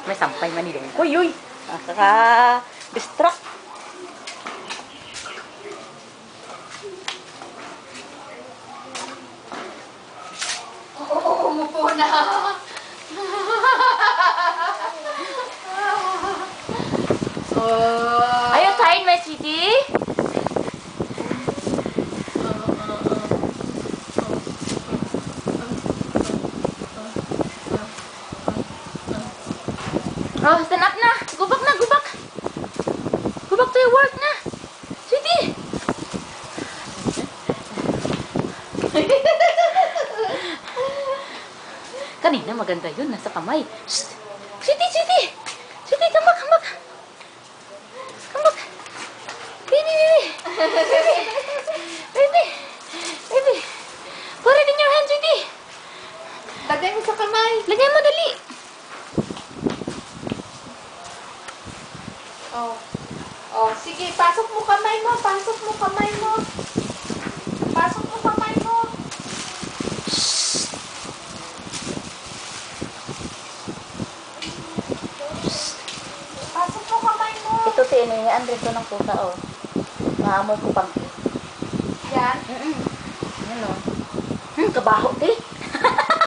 May sampay man nila. Uy, uy! Nakaka-distract. Oo, umupo na. Are you tired, my sweetie? Oh, stand up na. Go back na, go back. Go back to your work na. Sweetie. Kanina maganda yun, nasa kamay. Shh. Sweetie, sweetie. Sweetie, come back, come back. Come back. Baby, baby. Baby. Baby. Put it in your hand, sweetie. Lagay mo sa kamay. Lagay mo, dali. Oh. Oh, sige, pasok mo kamay mo. Pasok mo kamay mo. Pasok mo kamay mo. Pasok mo kamay mo. Ito, tiningaan rin to ng pusa, oh. Maamoy ko pang. Yan. Ano? Kabaho, te.